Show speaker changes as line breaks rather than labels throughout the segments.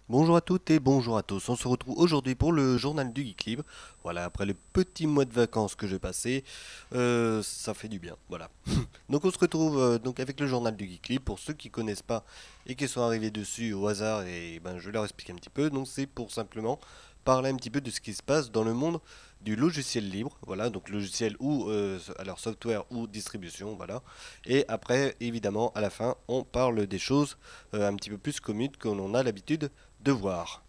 Bonjour à toutes et bonjour à tous. On se retrouve aujourd'hui pour le journal du Geek Libre. Voilà, après le petit mois de vacances que j'ai passé, ça fait du bien. Voilà. Donc on se retrouve donc avec le journal du Geek Libre. Pour ceux qui connaissent pas et qui sont arrivés dessus au hasard, et ben je vais leur expliquer un petit peu. Donc c'est pour simplement parler un petit peu de ce qui se passe dans le monde du logiciel libre. Voilà, donc logiciel ou alors software ou distribution. Voilà. Et après, évidemment, à la fin, on parle des choses un petit peu plus communes que l'on a l'habitude de voir.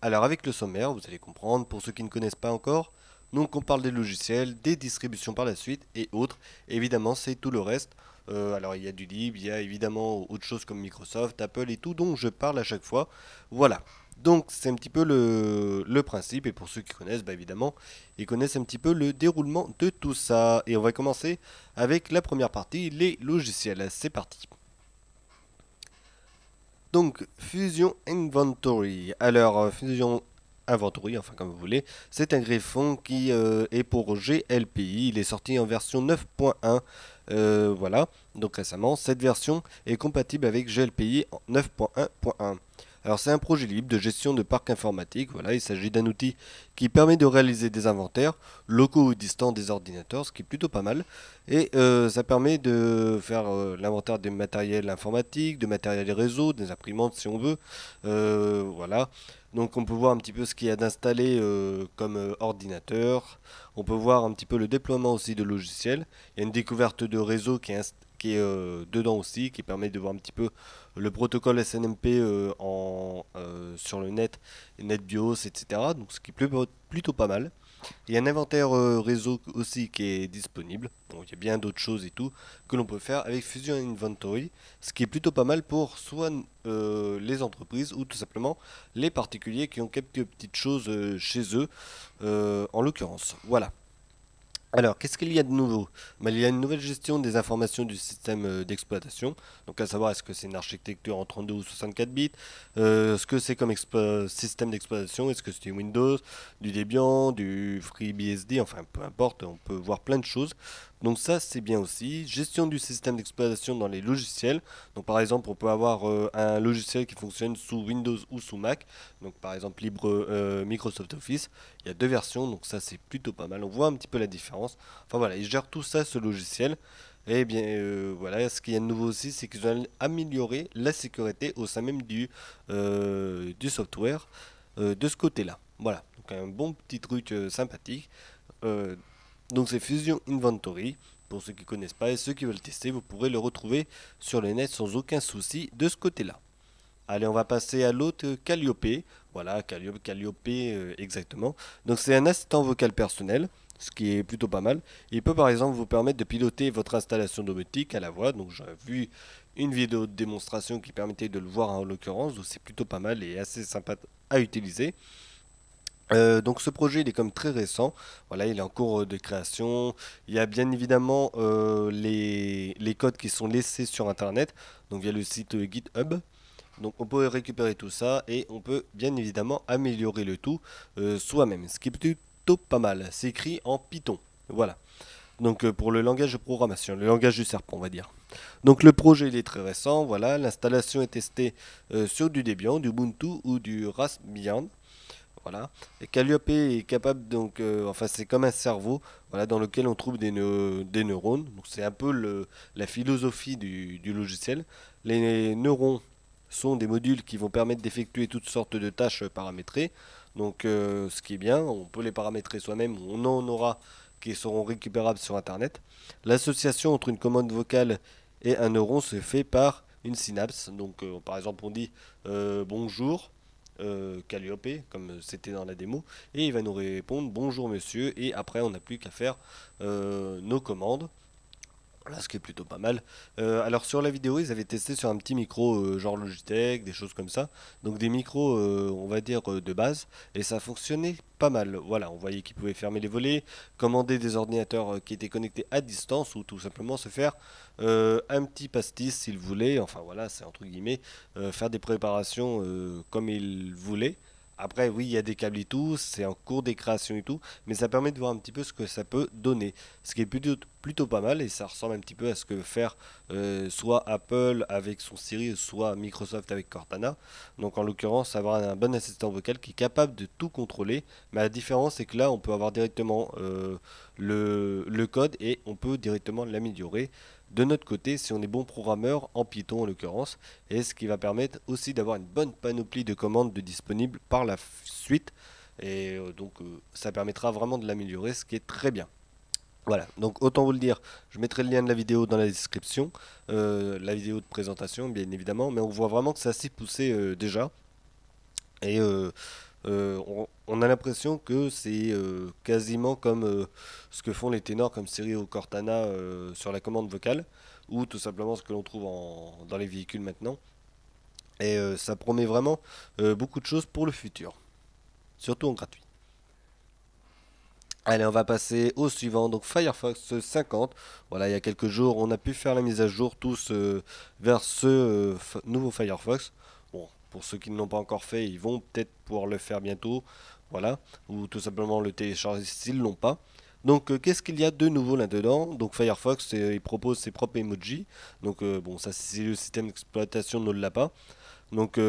Alors avec le sommaire, vous allez comprendre, pour ceux qui ne connaissent pas encore, donc on parle des logiciels, des distributions par la suite et autres. Évidemment, c'est tout le reste. Alors il y a du libre, il y a évidemment autre chose comme Microsoft, Apple et tout dont je parle à chaque fois. Voilà. Donc c'est un petit peu le principe et pour ceux qui connaissent, bah évidemment, ils connaissent un petit peu le déroulement de tout ça. Et on va commencer avec la première partie, les logiciels. C'est parti. Donc, Fusion Inventory. Alors, Fusion Inventory, enfin comme vous voulez, c'est un greffon qui est pour GLPI. Il est sorti en version 9.1. Voilà, donc récemment, cette version est compatible avec GLPI 9.1.1. Alors c'est un projet libre de gestion de parc informatique. Voilà, il s'agit d'un outil qui permet de réaliser des inventaires locaux ou distants des ordinateurs, ce qui est plutôt pas mal. Et ça permet de faire l'inventaire des matériels informatiques, de matériel réseau, des imprimantes si on veut. Voilà. Donc on peut voir un petit peu ce qu'il y a d'installé comme ordinateur. On peut voir un petit peu le déploiement aussi de logiciels. Il y a une découverte de réseau qui est dedans aussi, qui permet de voir un petit peu le protocole SNMP sur le net, NetBIOS, etc. Donc ce qui est plutôt pas mal. Il y a un inventaire réseau aussi qui est disponible. Donc il y a bien d'autres choses et tout que l'on peut faire avec Fusion Inventory, ce qui est plutôt pas mal pour soit les entreprises ou tout simplement les particuliers qui ont quelques petites choses chez eux, en l'occurrence. Voilà. Alors, qu'est-ce qu'il y a de nouveau? Il y a une nouvelle gestion des informations du système d'exploitation. Donc, à savoir, est-ce que c'est une architecture en 32 ou 64 bits? Ce que c'est comme système d'exploitation? Est-ce que c'est du Windows, du Debian, du FreeBSD? Enfin, peu importe, on peut voir plein de choses. Donc, ça, c'est bien aussi. Gestion du système d'exploitation dans les logiciels. Donc, par exemple, on peut avoir un logiciel qui fonctionne sous Windows ou sous Mac. Donc, par exemple, libre Microsoft Office. Il y a deux versions, donc ça c'est plutôt pas mal. On voit un petit peu la différence. Enfin voilà, ils gèrent tout ça, ce logiciel. Et bien voilà, ce qu'il y a de nouveau aussi, c'est qu'ils ont amélioré la sécurité au sein même du software de ce côté-là. Voilà, donc un bon petit truc sympathique. Euh, donc c'est Fusion Inventory. Pour ceux qui ne connaissent pas et ceux qui veulent tester, vous pourrez le retrouver sur le net sans aucun souci de ce côté-là. Allez, on va passer à l'autre, Calliope. Voilà, Calliope, exactement. Donc c'est un assistant vocal personnel, ce qui est plutôt pas mal. Il peut par exemple vous permettre de piloter votre installation domotique à la voix. Donc j'ai vu une vidéo de démonstration qui permettait de le voir en l'occurrence. Donc c'est plutôt pas mal et assez sympa à utiliser. Donc ce projet il est comme très récent, voilà il est en cours de création, il y a bien évidemment les codes qui sont laissés sur internet, donc via le site GitHub, donc on peut récupérer tout ça et on peut bien évidemment améliorer le tout soi-même, ce qui est plutôt pas mal. C'est écrit en Python. Voilà. Donc pour le langage de programmation, le langage du serpent on va dire. Donc le projet il est très récent, voilà, l'installation est testée sur du Debian, du Ubuntu ou du Raspbian. Voilà. Et Calliope est capable donc, enfin c'est comme un cerveau, voilà, dans lequel on trouve des neurones. Donc c'est un peu la philosophie du logiciel. Les neurones sont des modules qui vont permettre d'effectuer toutes sortes de tâches paramétrées. Donc ce qui est bien, on peut les paramétrer soi-même, on en aura qui seront récupérables sur Internet. L'association entre une commande vocale et un neuron se fait par une synapse. Donc par exemple on dit bonjour. Calliope, comme c'était dans la démo, et il va nous répondre bonjour monsieur, et après on n'a plus qu'à faire nos commandes. Voilà, ce qui est plutôt pas mal. Alors sur la vidéo, ils avaient testé sur un petit micro genre Logitech, des choses comme ça. Donc des micros, on va dire, de base. Et ça fonctionnait pas mal. Voilà, on voyait qu'ils pouvaient fermer les volets, commander des ordinateurs qui étaient connectés à distance ou tout simplement se faire un petit pastis s'ils voulaient. Enfin voilà, c'est entre guillemets, faire des préparations comme ils voulaient après, oui, il y a des câbles et tout, c'est en cours de création et tout, mais ça permet de voir un petit peu ce que ça peut donner. Ce qui est plutôt pas mal et ça ressemble un petit peu à ce que veut faire soit Apple avec son Siri, soit Microsoft avec Cortana. Donc en l'occurrence, avoir un bon assistant vocal qui est capable de tout contrôler. Mais la différence, c'est que là, on peut avoir directement le code et on peut directement l'améliorer de notre côté si on est bon programmeur en Python en l'occurrence, et ce qui va permettre aussi d'avoir une bonne panoplie de commandes de disponibles par la suite, et ça permettra vraiment de l'améliorer, ce qui est très bien. Voilà, donc autant vous le dire, je mettrai le lien de la vidéo dans la description, la vidéo de présentation bien évidemment, mais on voit vraiment que c'est assez poussé déjà, et on a l'impression que c'est quasiment comme ce que font les ténors comme Siri ou Cortana sur la commande vocale, ou tout simplement ce que l'on trouve dans les véhicules maintenant. Et ça promet vraiment beaucoup de choses pour le futur, surtout en gratuit. Allez, on va passer au suivant, donc Firefox 50. Voilà, il y a quelques jours, on a pu faire la mise à jour tous vers ce nouveau Firefox. Bon, pour ceux qui ne l'ont pas encore fait, ils vont peut-être pouvoir le faire bientôt. Voilà, ou tout simplement le télécharger s'ils ne l'ont pas. Donc, qu'est-ce qu'il y a de nouveau là-dedans? Donc, Firefox, il propose ses propres emojis. Donc, bon, ça, c'est le système d'exploitation ne l'a pas. Donc,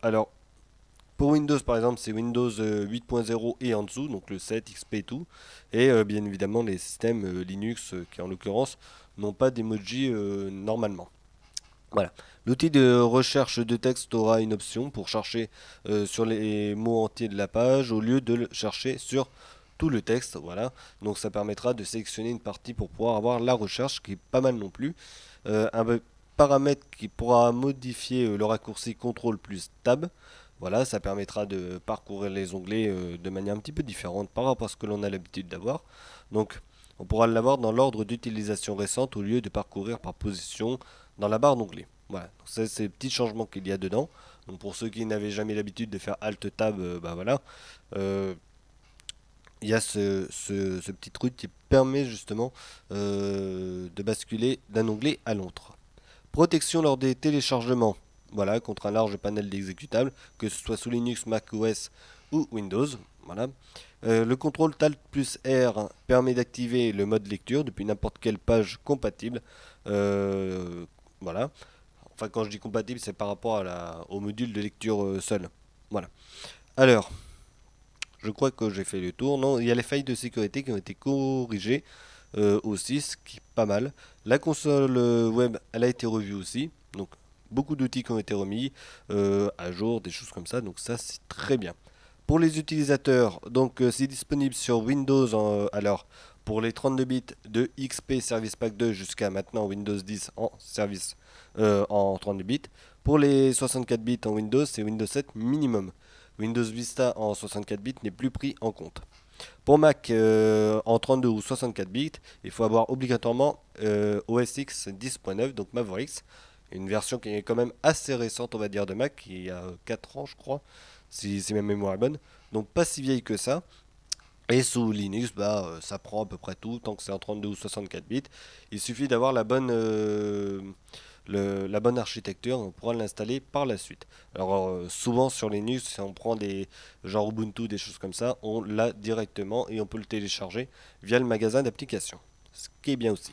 alors, pour Windows, par exemple, c'est Windows 8.0 et en dessous, donc le 7, XP et tout. Et bien évidemment, les systèmes Linux, qui en l'occurrence, n'ont pas d'emoji normalement. Voilà. L'outil de recherche de texte aura une option pour chercher sur les mots entiers de la page au lieu de le chercher sur tout le texte. Voilà. Donc ça permettra de sélectionner une partie pour pouvoir avoir la recherche, qui est pas mal non plus. Un paramètre qui pourra modifier le raccourci CTRL plus Tab. Voilà, ça permettra de parcourir les onglets de manière un petit peu différente par rapport à ce que l'on a l'habitude d'avoir. Donc, on pourra l'avoir dans l'ordre d'utilisation récente au lieu de parcourir par position dans la barre d'onglets. Voilà, donc ça c'est les petits changements qu'il y a dedans. Donc pour ceux qui n'avaient jamais l'habitude de faire Alt Tab, bah voilà, euh, il y a ce petit truc qui permet justement de basculer d'un onglet à l'autre. Protection lors des téléchargements. Voilà, contre un large panel d'exécutables, que ce soit sous Linux, Mac OS ou Windows. Voilà. Le contrôle Alt plus R permet d'activer le mode lecture depuis n'importe quelle page compatible. Voilà. Enfin, quand je dis compatible, c'est par rapport au module de lecture seul. Voilà. Alors, je crois que j'ai fait le tour. Non, il y a les failles de sécurité qui ont été corrigées aussi, ce qui est pas mal. La console web, elle a été revue aussi. Donc, beaucoup d'outils qui ont été remis à jour, des choses comme ça. Donc, ça, c'est très bien. Pour les utilisateurs, donc c'est disponible sur Windows. Alors, pour les 32 bits de XP Service Pack 2 jusqu'à maintenant Windows 10 en service en 32 bits. Pour les 64 bits en Windows, c'est Windows 7 minimum. Windows Vista en 64 bits n'est plus pris en compte. Pour Mac en 32 ou 64 bits, il faut avoir obligatoirement OS X 10.9, donc Mavericks, une version qui est quand même assez récente, on va dire, de Mac, qui a 4 ans, je crois, si ma mémoire est bonne. Donc pas si vieille que ça. Et sous Linux, bah, ça prend à peu près tout, tant que c'est en 32 ou 64 bits. Il suffit d'avoir la bonne architecture, on pourra l'installer par la suite. Alors souvent sur Linux, si on prend des genre Ubuntu, des choses comme ça, on l'a directement et on peut le télécharger via le magasin d'applications. Ce qui est bien aussi.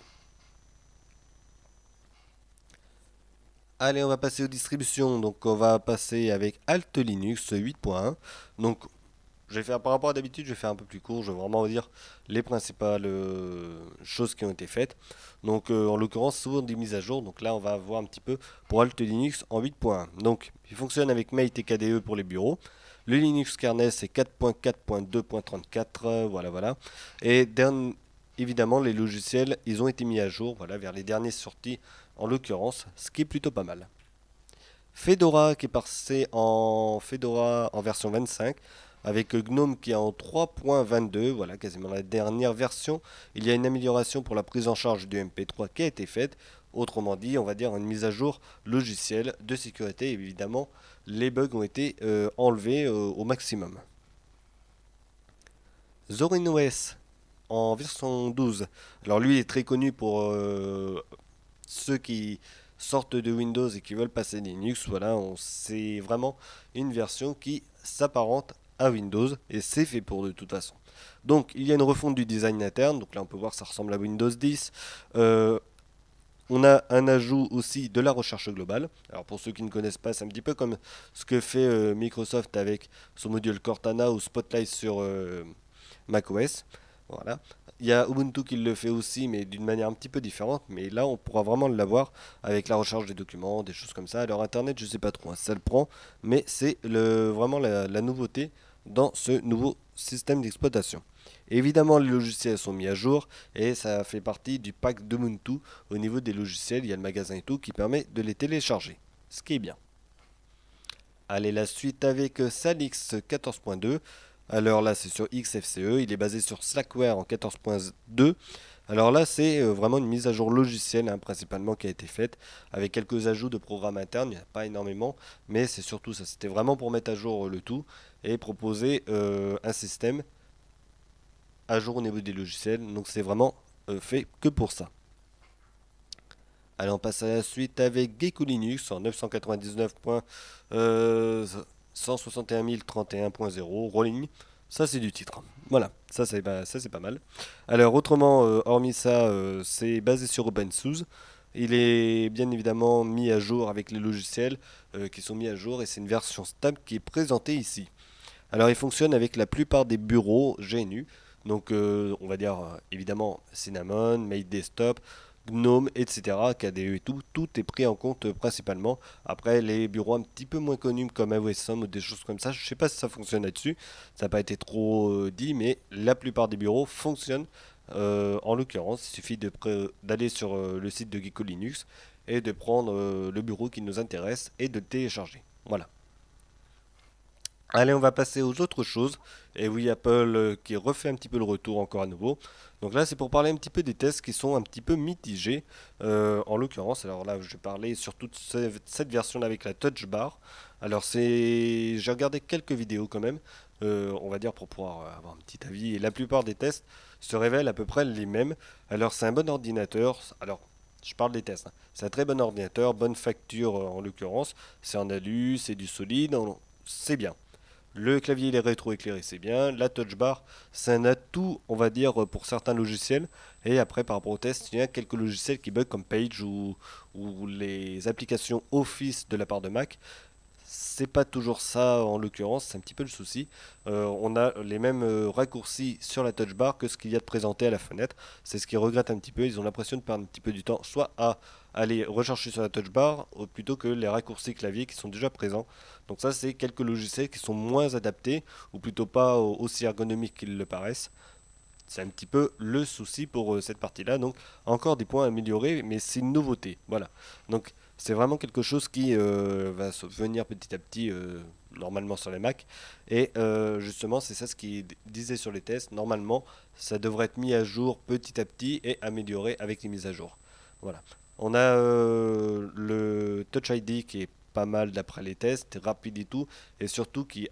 Allez, on va passer aux distributions. Donc on va passer avec Alt Linux 8.1. Donc je vais faire par rapport à d'habitude, je vais faire un peu plus court, je vais vraiment vous dire les principales choses qui ont été faites. Donc en l'occurrence, souvent des mises à jour. Donc là, on va voir un petit peu pour Alt Linux en 8.1. Donc il fonctionne avec Mate et KDE pour les bureaux. Le Linux kernel c'est 4.4.2.34, voilà voilà. Et évidemment les logiciels, ils ont été mis à jour, voilà, vers les derniers sorties en l'occurrence, ce qui est plutôt pas mal. Fedora qui est passé en Fedora en version 25 avec GNOME qui est en 3.22, voilà quasiment la dernière version. Il y a une amélioration pour la prise en charge du MP3 qui a été faite. Autrement dit, on va dire une mise à jour logicielle de sécurité. Évidemment, les bugs ont été enlevés au maximum. Zorin OS en version 12. Alors lui est très connu pour ceux qui sortent de Windows et qui veulent passer Linux, voilà, c'est vraiment une version qui s'apparente à Windows et c'est fait pour de toute façon. Donc il y a une refonte du design interne, donc là on peut voir que ça ressemble à Windows 10. On a un ajout aussi de la recherche globale. Alors pour ceux qui ne connaissent pas, c'est un petit peu comme ce que fait Microsoft avec son module Cortana ou Spotlight sur macOS. Voilà. Il y a Ubuntu qui le fait aussi, mais d'une manière un petit peu différente. Mais là, on pourra vraiment l'avoir avec la recherche des documents, des choses comme ça. Alors Internet, je sais pas trop, hein, ça le prend, mais c'est vraiment la nouveauté dans ce nouveau système d'exploitation. Évidemment, les logiciels sont mis à jour et ça fait partie du pack d'Ubuntu. Au niveau des logiciels, il y a le magasin et tout qui permet de les télécharger, ce qui est bien. Allez, la suite avec Salix 14.2. Alors là, c'est sur XFCE. Il est basé sur Slackware en 14.2. Alors là, c'est vraiment une mise à jour logicielle, hein, principalement, qui a été faite, avec quelques ajouts de programmes internes. Il n'y en a pas énormément, mais c'est surtout ça. C'était vraiment pour mettre à jour le tout et proposer un système à jour au niveau des logiciels. Donc c'est vraiment fait que pour ça. Allez, on passe à la suite avec Gecko Linux en 999.161.031.0 Rolling. Ça, c'est du titre. Voilà, ça c'est pas mal. Alors, autrement, hormis ça, c'est basé sur OpenSUSE. Il est bien évidemment mis à jour avec les logiciels qui sont mis à jour et c'est une version stable qui est présentée ici. Alors, il fonctionne avec la plupart des bureaux GNU. Donc, on va dire évidemment Cinnamon, Mate Desktop, GNOME, etc., KDE et tout, tout est pris en compte principalement. Après, les bureaux un petit peu moins connus comme AOSM ou des choses comme ça, je ne sais pas si ça fonctionne là-dessus, ça n'a pas été trop dit, mais la plupart des bureaux fonctionnent. En l'occurrence, il suffit d'aller sur le site de Gecko Linux et de prendre le bureau qui nous intéresse et de le télécharger. Voilà. Allez, on va passer aux autres choses. Et oui, Apple qui refait un petit peu le retour encore à nouveau. Donc là, c'est pour parler un petit peu des tests qui sont un petit peu mitigés. En l'occurrence, alors là, je vais parler sur toute cette version avec la Touch Bar. Alors j'ai regardé quelques vidéos quand même, on va dire pour pouvoir avoir un petit avis. Et la plupart des tests se révèlent à peu près les mêmes. Alors c'est un bon ordinateur. Alors je parle des tests, hein. C'est un très bon ordinateur, bonne facture en l'occurrence. C'est en alu, c'est du solide, c'est bien. Le clavier il est rétroéclairé, c'est bien. La touch bar, c'est un atout, on va dire, pour certains logiciels. Et après, par rapport au test, il y a quelques logiciels qui bug comme Page ou les applications Office de la part de Mac. C'est pas toujours ça en l'occurrence, c'est un petit peu le souci. On a les mêmes raccourcis sur la touch bar que ce qu'il y a de présenté à la fenêtre. C'est ce qu'ils regrettent un petit peu. Ils ont l'impression de perdre un petit peu du temps, soit à aller rechercher sur la touch bar, plutôt que les raccourcis clavier qui sont déjà présents. Donc ça, c'est quelques logiciels qui sont moins adaptés, ou plutôt pas aussi ergonomiques qu'ils le paraissent. C'est un petit peu le souci pour cette partie-là. Donc, encore des points à améliorer, mais c'est une nouveauté. Voilà. Donc, c'est vraiment quelque chose qui va venir petit à petit, normalement sur les Mac. Et justement, c'est ça ce qui disait sur les tests. Normalement, ça devrait être mis à jour petit à petit et amélioré avec les mises à jour. Voilà. On a le Touch ID qui est pas mal d'après les tests, rapide et tout, et surtout qui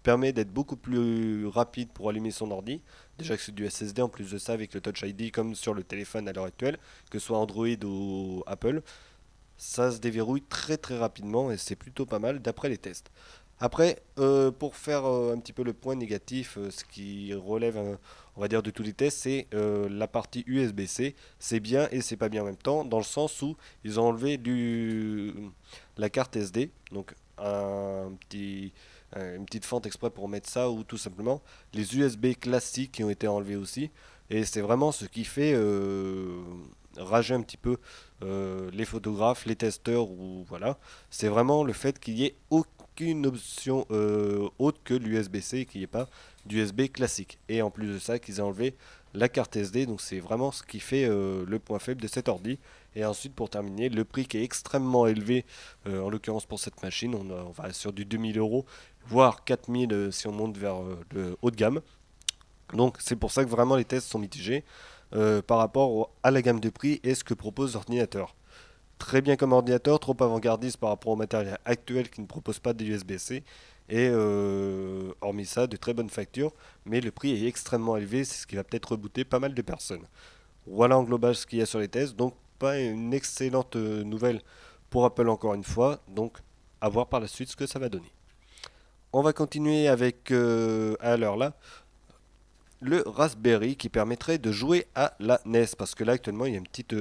permet d'être beaucoup plus rapide pour allumer son ordi. Déjà que c'est du SSD en plus de ça avec le Touch ID comme sur le téléphone à l'heure actuelle, que ce soit Android ou Apple, ça se déverrouille très très rapidement et c'est plutôt pas mal d'après les tests. Après, pour faire un petit peu le point négatif, ce qui relève, on va dire, de tous les tests, c'est la partie USB-C. C'est bien et c'est pas bien en même temps, dans le sens où ils ont enlevé la carte SD, donc une petite fente exprès pour mettre ça, ou tout simplement les USB classiques qui ont été enlevés aussi. Et c'est vraiment ce qui fait rager un petit peu les photographes, les testeurs, ou voilà. C'est vraiment le fait qu'il y ait aucune option autre que l'USB-C, qu'il n'y ait pas d'USB classique. Et en plus de ça, qu'ils aient enlevé la carte SD, donc c'est vraiment ce qui fait le point faible de cet ordi. Et ensuite, pour terminer, le prix qui est extrêmement élevé, en l'occurrence pour cette machine, on va sur du 2000 euros, voire 4000 si on monte vers le haut de gamme. Donc c'est pour ça que vraiment les tests sont mitigés par rapport à la gamme de prix et ce que propose l'ordinateur. Très bien comme ordinateur, trop avant-gardiste par rapport au matériel actuel qui ne propose pas de USB-C. Et hormis ça, de très bonnes factures, mais le prix est extrêmement élevé, c'est ce qui va peut-être rebooter pas mal de personnes. Voilà en global ce qu'il y a sur les tests. Donc pas une excellente nouvelle pour Apple encore une fois. Donc à voir par la suite ce que ça va donner. On va continuer avec, alors là, le Raspberry qui permettrait de jouer à la NES. Parce que là actuellement il y a une petite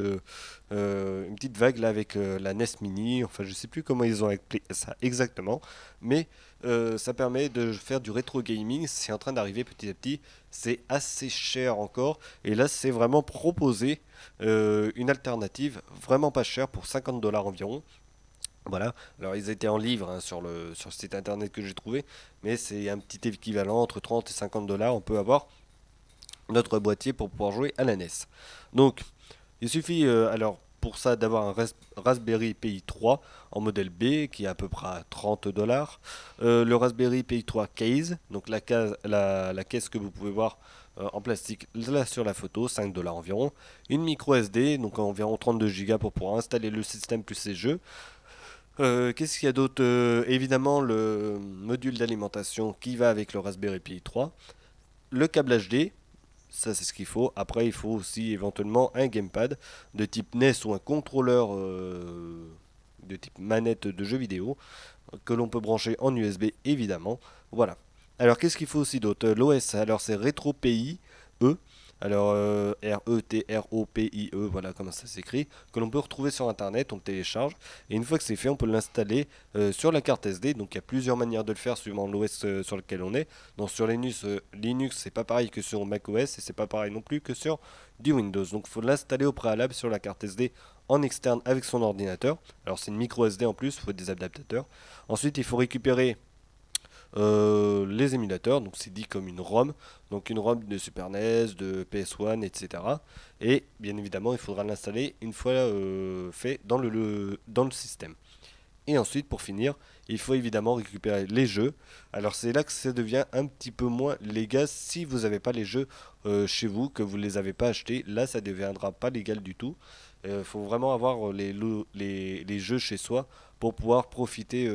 vague là avec la NES Mini. Enfin je sais plus comment ils ont appelé ça exactement. Mais ça permet de faire du rétro gaming. C'est en train d'arriver petit à petit. C'est assez cher encore. Et là c'est vraiment proposé une alternative vraiment pas chère pour 50 $ environ. Voilà, alors ils étaient en livre hein, sur le site internet que j'ai trouvé, mais c'est un petit équivalent entre 30 et 50 $. On peut avoir notre boîtier pour pouvoir jouer à la NES. Donc, il suffit alors pour ça d'avoir un Raspberry Pi 3 en modèle B qui est à peu près à 30 $. Le Raspberry Pi 3 case, donc la caisse que vous pouvez voir en plastique là sur la photo, 5 $ environ. Une micro SD, donc environ 32 Go pour pouvoir installer le système plus ses jeux. Qu'est-ce qu'il y a d'autre? Évidemment le module d'alimentation qui va avec le Raspberry Pi 3. Le câble HD, ça c'est ce qu'il faut. Après il faut aussi éventuellement un gamepad de type NES ou un contrôleur de type manette de jeu vidéo que l'on peut brancher en USB évidemment. Voilà. Alors qu'est-ce qu'il faut aussi d'autre? L'OS, alors c'est RetroPie E. Alors RETROPIE, voilà comment ça s'écrit, que l'on peut retrouver sur internet, on le télécharge, et une fois que c'est fait, on peut l'installer sur la carte SD. Donc il y a plusieurs manières de le faire suivant l'OS sur lequel on est. Donc sur Linux c'est pas pareil que sur macOS, et c'est pas pareil non plus que sur du Windows. Donc il faut l'installer au préalable sur la carte SD en externe avec son ordinateur. Alors c'est une micro SD en plus, il faut des adaptateurs. Ensuite il faut récupérer les émulateurs, donc c'est dit comme une ROM, donc une ROM de Super NES, de PS1, etc. Et bien évidemment, il faudra l'installer une fois fait dans le système. Et ensuite, pour finir, il faut évidemment récupérer les jeux. Alors c'est là que ça devient un petit peu moins légal si vous n'avez pas les jeux chez vous, que vous ne les avez pas achetés. Là, ça ne deviendra pas légal du tout. Il faut vraiment avoir les jeux chez soi pour pouvoir profiter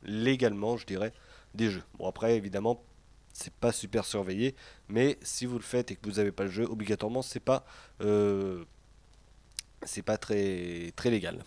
légalement, je dirais, des jeux. Bon après, évidemment, c'est pas super surveillé, mais si vous le faites et que vous n'avez pas le jeu, obligatoirement, euh, c'est pas très très légal.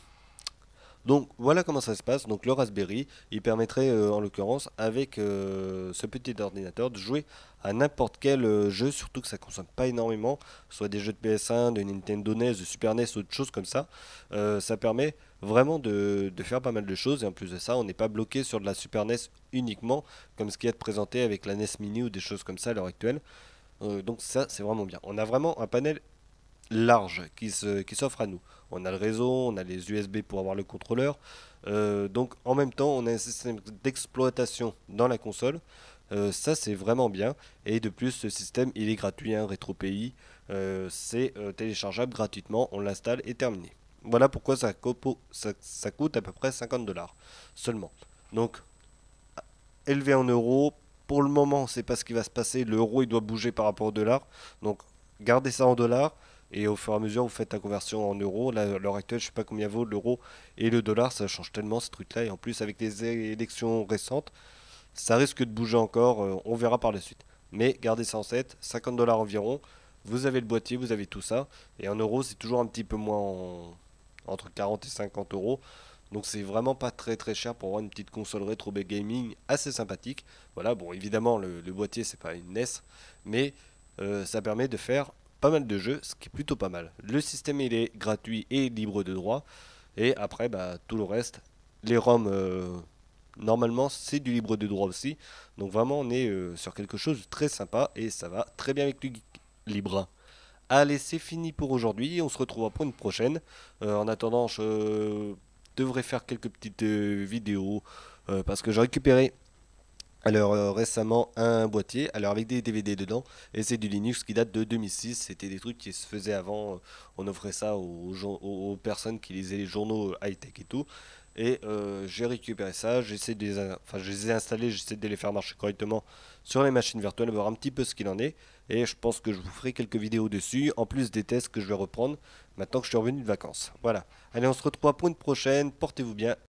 Donc voilà comment ça se passe. Donc le Raspberry, il permettrait en l'occurrence avec ce petit ordinateur de jouer à n'importe quel jeu, surtout que ça consomme pas énormément, soit des jeux de PS1, de Nintendo NES, de Super NES ou de choses comme ça. Ça permet vraiment de faire pas mal de choses et en plus de ça, on n'est pas bloqué sur de la Super NES uniquement comme ce qui est présenté avec la NES Mini ou des choses comme ça à l'heure actuelle. Donc ça c'est vraiment bien. On a vraiment un panel large qui s'offre à nous. On a le réseau, on a les USB pour avoir le contrôleur. Donc en même temps, on a un système d'exploitation dans la console. Ça c'est vraiment bien. Et de plus, ce système il est gratuit, hein, RetroPie. C'est téléchargeable gratuitement, on l'installe et terminé. Voilà pourquoi ça coûte à peu près 50 $ seulement. Donc élevé en euros. Pour le moment, on ne sait pas ce qui va se passer. L'euro, il doit bouger par rapport au dollar. Donc, gardez ça en dollars. Et au fur et à mesure, vous faites la conversion en euros. Là, à l'heure actuelle, je ne sais pas combien vaut l'euro et le dollar. Ça change tellement ce truc-là. Et en plus, avec les élections récentes, ça risque de bouger encore. On verra par la suite. Mais gardez ça en tête. 50 $ environ. Vous avez le boîtier, vous avez tout ça. Et en euros, c'est toujours un petit peu moins entre 40 et 50 euros. Donc c'est vraiment pas très très cher pour avoir une petite console rétro gaming assez sympathique. Voilà, bon évidemment le boîtier c'est pas une NES, mais ça permet de faire pas mal de jeux, ce qui est plutôt pas mal. Le système il est gratuit et libre de droit. Et après bah, tout le reste, les ROM normalement c'est du libre de droit aussi. Donc vraiment on est sur quelque chose de très sympa et ça va très bien avec le geek libre. Allez, c'est fini pour aujourd'hui. On se retrouvera pour une prochaine. En attendant, je devrais faire quelques petites vidéos parce que j'ai récupéré alors récemment un boîtier alors avec des DVD dedans et c'est du Linux qui date de 2006. C'était des trucs qui se faisaient avant. On offrait ça aux personnes qui lisaient les journaux high-tech et tout. Et j'ai récupéré ça, enfin, je les ai installés, j'essaie de les faire marcher correctement sur les machines virtuelles, voir un petit peu ce qu'il en est. Et je pense que je vous ferai quelques vidéos dessus, en plus des tests que je vais reprendre maintenant que je suis revenu de vacances. Voilà. Allez, on se retrouve pour une prochaine, portez-vous bien.